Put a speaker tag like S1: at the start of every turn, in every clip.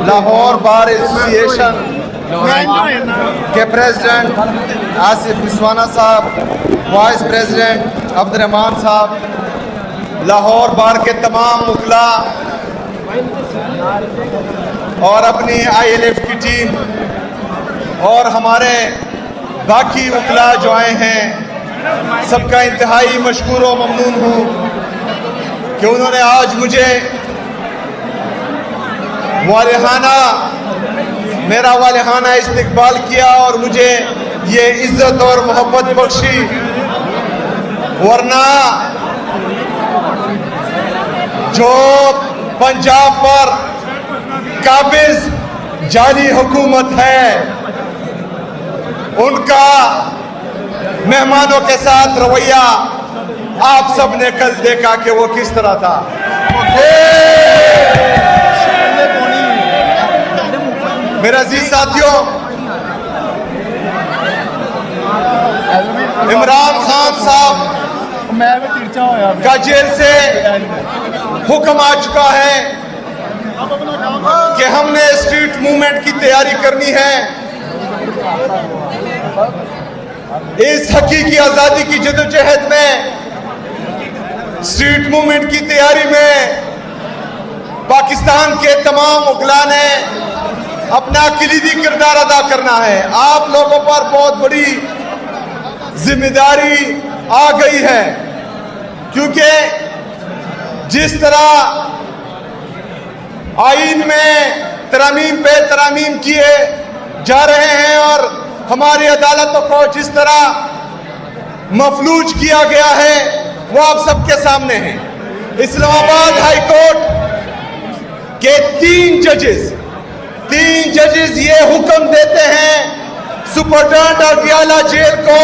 S1: Lahore bar association के president Asif Rizwana साहब, vice president Abdurrahman साहब, लाहौर बार के तमाम वकला और अपनी ILF की टीम और हमारे बाकी वकला जो आए हैं, सबका इंतहाई मशकूर व ममनून हूँ कि उन्होंने आज मुझे मेरा वालिहाना इस्तकबाल किया और मुझे ये इज्जत और मोहब्बत बख्शी। वरना जो पंजाब पर काबिज जाली हुकूमत है, उनका मेहमानों के साथ रवैया आप सब ने कल देखा कि वो किस तरह था। मेरे अजीज साथियों, इमरान खान साहब का जेल से हुक्म आ चुका है कि हमने स्ट्रीट मूवमेंट की तैयारी करनी है। इस हकीकी आजादी की जदोजहद में, स्ट्रीट मूवमेंट की तैयारी में पाकिस्तान के तमाम वकला ने अपना किलीदी किरदार अदा करना है। आप लोगों पर बहुत बड़ी जिम्मेदारी आ गई है, क्योंकि जिस तरह आईन में तरमीम पे तरमीम किए जा रहे हैं और हमारी अदालतों को जिस तरह मफलूज किया गया है, वो आप सबके सामने है। इस्लामाबाद हाई कोर्ट के तीन जजेस ये हुक्म देते हैं सुपरटेंडेंट अडियाला जेल को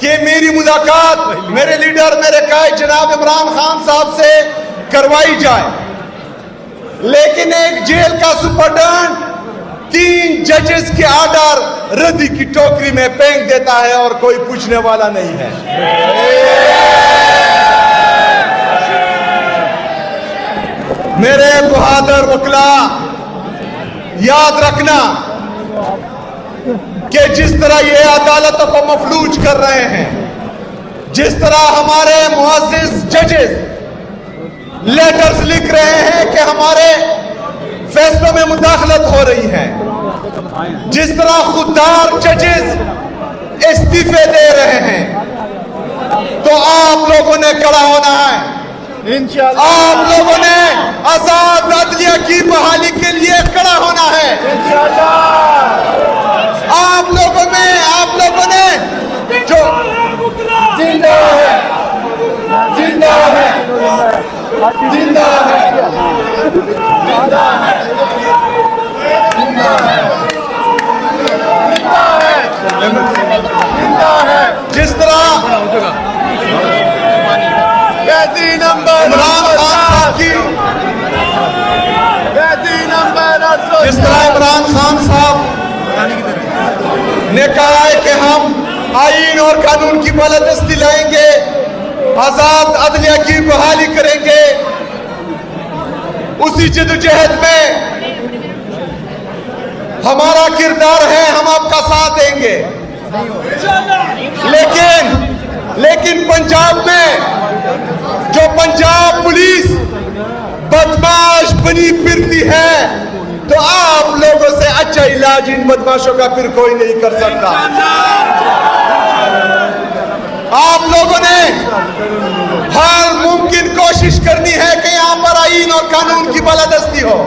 S1: कि मेरी मुलाकात मेरे लीडर, मेरे कायद जनाब इमरान खान साहब से करवाई जाए। लेकिन एक जेल का सुपरटेंडेंट तीन जजेस के आर्डर रद्दी की टोकरी में फेंक देता है और कोई पूछने वाला नहीं है। मेरे बहादुर वकला, याद रखना कि जिस तरह ये अदालतों को मफलूज कर रहे हैं, जिस तरह हमारे मुअज़्ज़िज़ जजेस लेटर्स लिख रहे हैं कि हमारे फैसलों में मुदाखलत हो रही है, जिस तरह खुददार जजेस इस्तीफे दे रहे हैं, तो आप लोगों ने खड़ा होना है। आप लोगों ने आजाद अदलिया की बहाली के लिए खड़ा होना है। आप लोगों ने जो जिंदा है, जिंदा है, जिंदा है, जिंदा है, जिंदा है, जिस तरह इमरान खान साहब ने कहा है कि हम आईन और कानून की बालादस्ती लाएंगे, आजाद अदलिया की बहाली करेंगे। उसी जदोजहद में हमारा किरदार है, हम आपका साथ देंगे। लेकिन पंजाब में जो पंजाब पुलिस बदमाश बनी फिरती है, तो आप लोगों से अच्छा इलाज इन बदमाशों का फिर कोई नहीं कर सकता। आप लोगों ने हर मुमकिन कोशिश करनी है कि यहाँ पर आईन और कानून की बालादस्ती हो।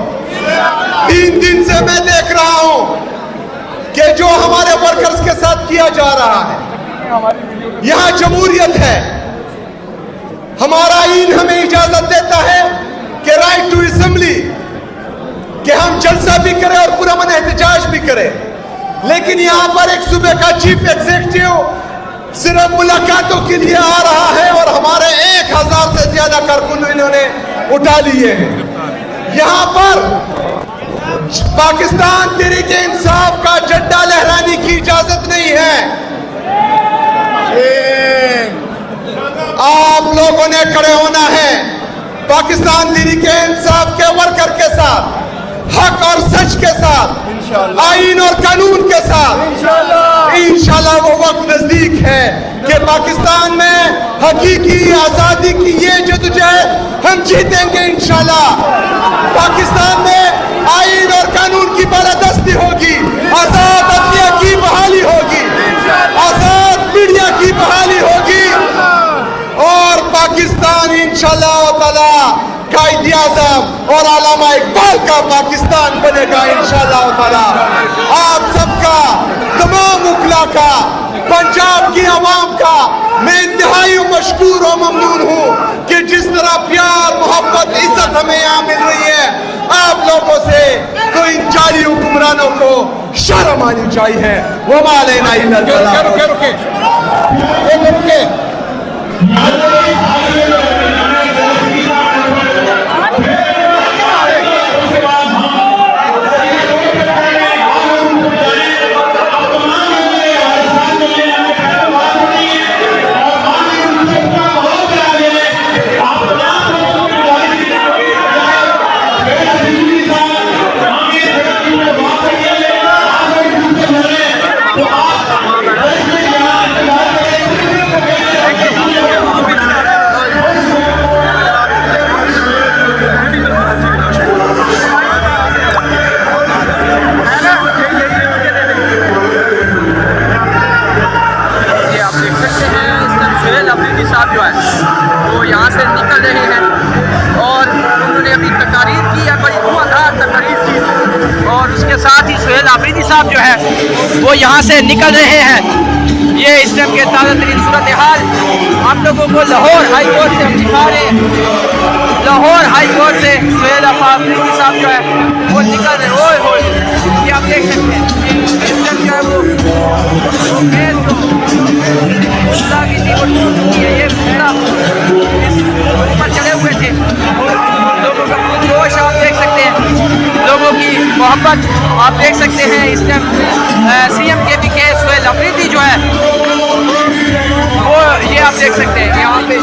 S1: 3 दिन से मैं देख रहा हूँ कि जो हमारे वर्कर्स के साथ किया जा रहा है, यहाँ जमहूरियत है। हमारा आईन हमें इजाजत देता है कि राइट टू असेंबली, कि हम जलसा भी करें और पुरअमन एहतजाज भी करें। लेकिन यहाँ पर एक सूबे का चीफ एग्जीक्यूटिव सिर्फ मुलाकातों के लिए आ रहा है और हमारे 1000 से ज्यादा कारकुन इन्होंने उठा लिए हैं। यहाँ पर पाकिस्तान तहरीक इंसाफ का झंडा लहराने की इजाजत नहीं है। आप लोगों ने खड़े होना है। पाकिस्तान तहरीक इंसाफ के वर्कर के साथ, हक और सच के साथ, आईन और कानून के साथ इंशाल्लाह वो वक्त नजदीक है कि पाकिस्तान में हकीकी आजादी की ये जद्दोजहद हम जीतेंगे इंशाल्लाह। पाकिस्तान में आईन और कानून की बालादस्ती होगी, आजाद अदलिया की बहाली होगी, आजाद मीडिया की बहाली होगी और पाकिस्तान इंशाल्लाह ताला कायदे आज़म और अल्लामा इकबाल का पाकिस्तान बनेगा इंशाल्लाह ताला। आप सबका, तमाम उकला का, पंजाब की आवाम का मैं इंतहाई मशकूर और ममनून हूँ कि जिस तरह प्यार, मोहब्बत, इज्जत हमें यहाँ मिल रही है आप लोगों से, तो इन जाली हुक्मरानों को शर्म आनी चाहिए। वो मालेना
S2: साहब जो है वो यहाँ से निकल रहे हैं। ये इस टाइम के ताज़ा तरीन सूरत हाल आप लोगों को लाहौर हाई कोर्ट से हम दिखा रहे हैं। लाहौर हाई कोर्ट से सुहेल अफरीदी साहब जो है वो निकल रहे हैं। ओए ये आप देख सकते हैं इस टाइम जो है वो ये ऊपर चले हुए थे। लोगों का जोश आप देख सकते हैं, लोगों की मोहब्बत आप देख सकते हैं। इस time CM KPK Suhail Afridi जो है वो ये आप देख सकते हैं यहाँ पे